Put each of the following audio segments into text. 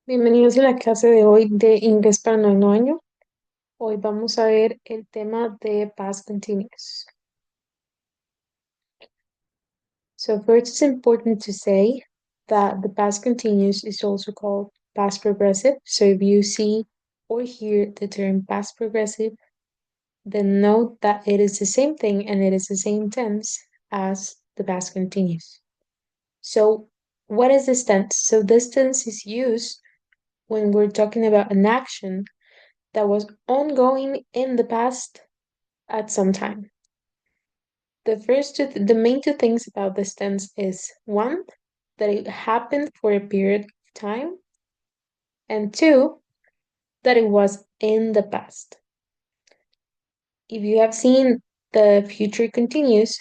Bienvenidos a la clase de hoy de Inglés para Noveno Año. Hoy vamos a ver el tema de past continuous. So first, it's important to say that the past continuous is also called past progressive. So if you see or hear the term past progressive, then note that it is the same thing and it is the same tense as the past continuous. So what is this tense? So this tense is used when we're talking about an action that was ongoing in the past at some time. The main two things about this tense is one, that it happened for a period of time, and two, that it was in the past. If you have seen the future continuous,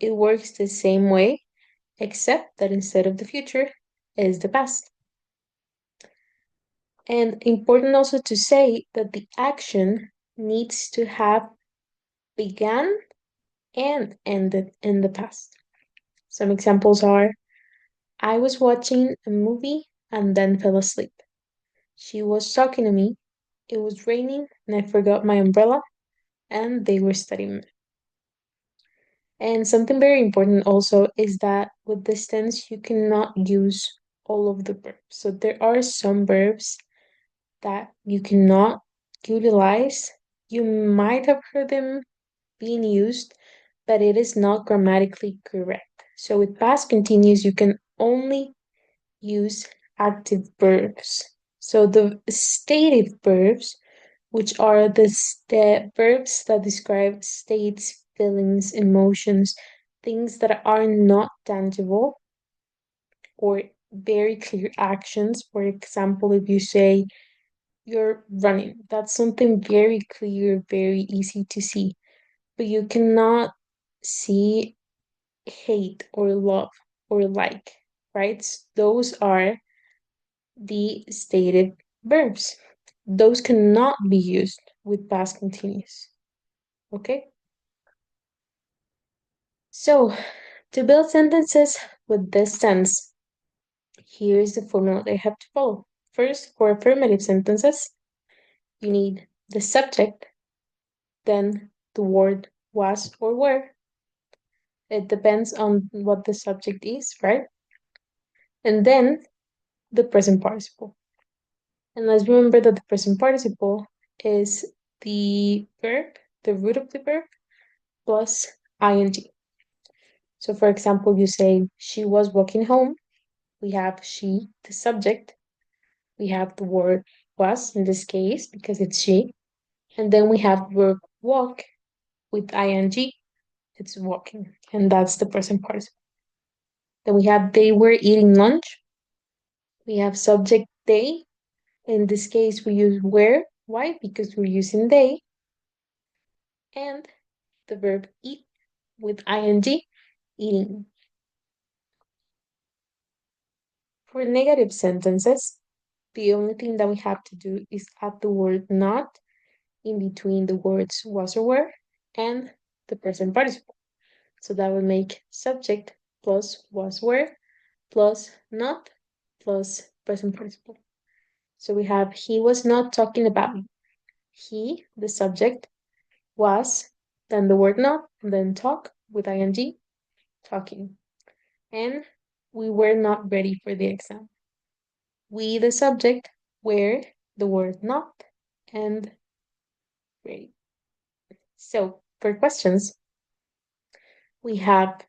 it works the same way, except that instead of the future is the past. And important also to say that the action needs to have begun and ended in the past. Some examples are I was watching a movie and then fell asleep. She was talking to me. It was raining and I forgot my umbrella and they were studying. And something very important also is that with this tense, you cannot use all of the verbs. So there are some verbs that you cannot utilize. You might have heard them being used, but it is not grammatically correct. So with past continuous, you can only use active verbs. So the stative verbs, which are the verbs that describe states, feelings, emotions, things that are not tangible or very clear actions. For example, if you say you're running, that's something very clear, very easy to see, but you cannot see hate or love or like, right? Those are the stated verbs. Those cannot be used with past continuous. Okay? So, to build sentences with this tense, here's the formula they have to follow. First, for affirmative sentences, you need the subject, then the word was or were. It depends on what the subject is, right? And then the present participle. And let's remember that the present participle is the verb, the root of the verb, plus ing. So, for example, you say, she was walking home. We have she, the subject. We have the word was in this case because it's she. And then we have the verb walk with ing. It's walking. And that's the present participle. Then we have they were eating lunch. We have subject they. In this case, we use were. Why? Because we're using they. And the verb eat with ing, eating. For negative sentences, the only thing that we have to do is add the word not in between the words was or were and the present participle. So that would make subject plus was were plus not plus present participle. So we have he was not talking about me. He, the subject, was, then the word not, then talk with ing, talking. And we were not ready for the exam. We, the subject, were the word not and ready. So for questions, we have,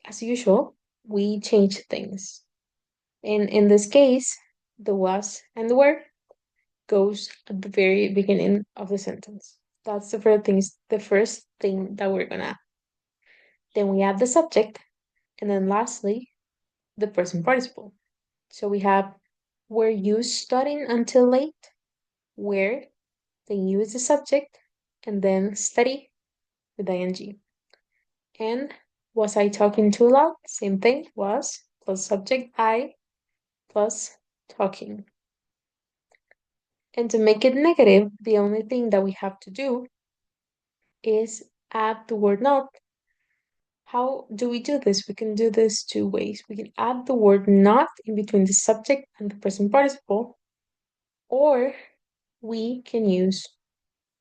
as usual, we change things. And in this case, the was and the were goes at the very beginning of the sentence. That's the first thing that we're gonna add. Then we add the subject, and then lastly, the present participle. So we have were you studying until late? Where, then use the subject, and then study with ing. And was I talking too loud? Same thing, was plus subject I plus talking. And to make it negative, the only thing that we have to do is add the word not How do we do this? We can do this two ways. We can add the word not in between the subject and the present participle, or we can use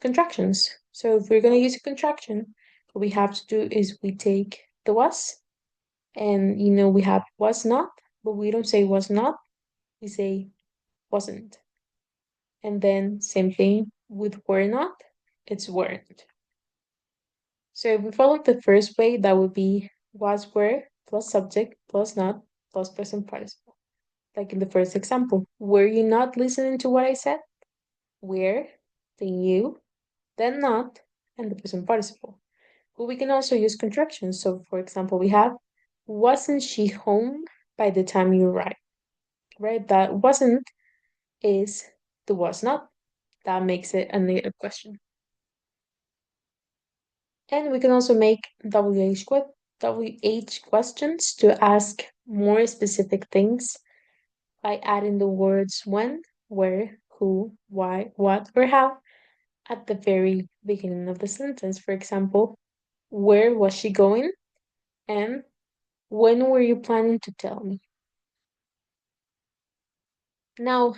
contractions. So if we're going to use a contraction, what we have to do is we take the was, and we have was not, but we don't say was not, we say wasn't. And then same thing with were not, it's weren't. So if we follow the first way, that would be was were plus subject plus not plus present participle. Like in the first example, were you not listening to what I said? Were, then you, then not, and the present participle. But we can also use contractions. So for example, we have wasn't she home by the time you arrived? Right? That wasn't is the was not. That makes it a negative question. And we can also make WH questions to ask more specific things by adding the words when, where, who, why, what, or how at the very beginning of the sentence. For example, where was she going? And when were you planning to tell me? Now,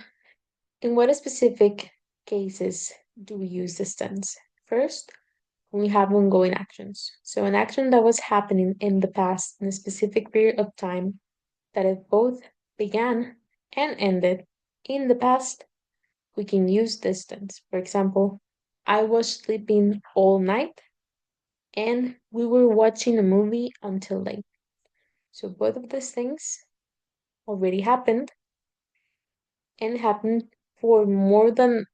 in what specific cases do we use this tense? First, when we have ongoing actions. So, an action that was happening in the past in a specific period of time that it both began and ended in the past, we can use this tense. For example, I was sleeping all night and we were watching a movie until late. So, both of these things already happened and happened for more than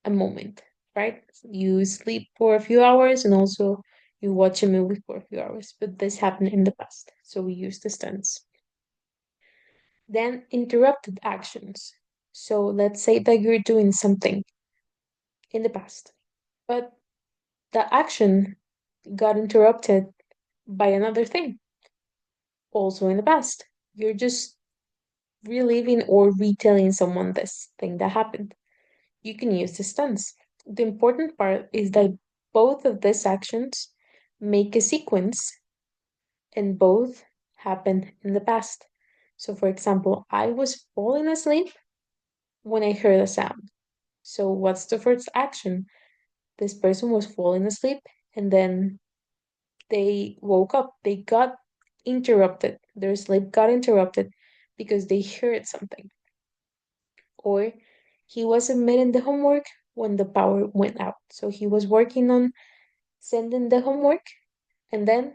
a moment, right? You sleep for a few hours and also you watch a movie for a few hours, but this happened in the past, so we use this tense. Then interrupted actions. So let's say that you're doing something in the past, but the action got interrupted by another thing, also in the past. You're just reliving or retelling someone this thing that happened. You can use this tense. The important part is that both of these actions make a sequence and both happen in the past. So, for example, I was falling asleep when I heard a sound. So, what's the first action? This person was falling asleep and then they woke up. They got interrupted. Their sleep got interrupted because they heard something. Or he was submitting the homework when the power went out. So he was working on sending the homework and then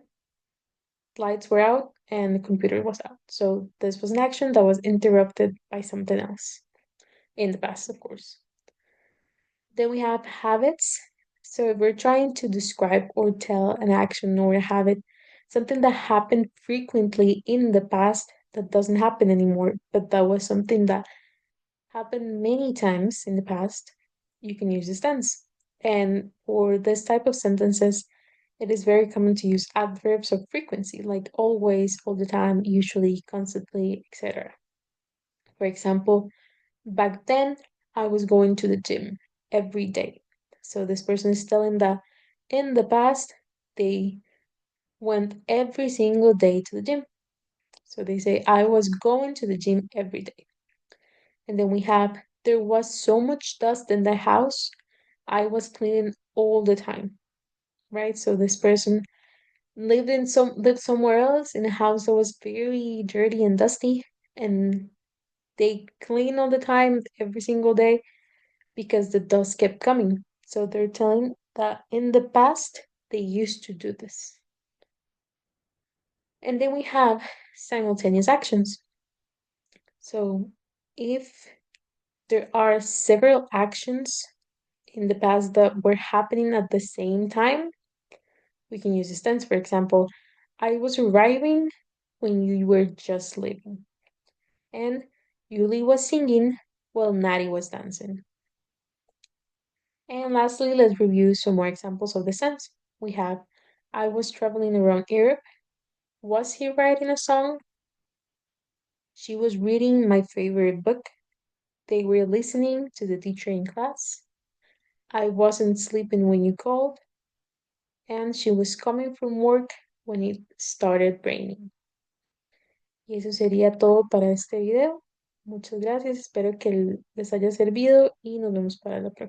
lights were out and the computer was out. So this was an action that was interrupted by something else in the past, of course. Then we have habits. So if we're trying to describe or tell an action or a habit, something that happened frequently in the past that doesn't happen anymore, but that was something that happened many times in the past, you can use this tense. And for this type of sentences, it is very common to use adverbs of frequency, like always, all the time, usually, constantly, etc. For example, back then, I was going to the gym every day. So this person is telling that in the past, they went every single day to the gym. So they say, I was going to the gym every day. And then we have, there was so much dust in the house, I was cleaning all the time, right? So this person lived somewhere else in a house that was very dirty and dusty, and they clean all the time, every single day, because the dust kept coming. So they're telling that in the past they used to do this. And then we have simultaneous actions. So if there are several actions in the past that were happening at the same time, we can use this tense. For example, I was arriving when you were just leaving. And Yuli was singing while Nari was dancing. And lastly, let's review some more examples of the sense. We have I was traveling around Europe. Was he writing a song? She was reading my favorite book. They were listening to the teacher in class. I wasn't sleeping when you called. And she was coming from work when it started raining. Y eso sería todo para este video. Muchas gracias, espero que les haya servido y nos vemos para la próxima.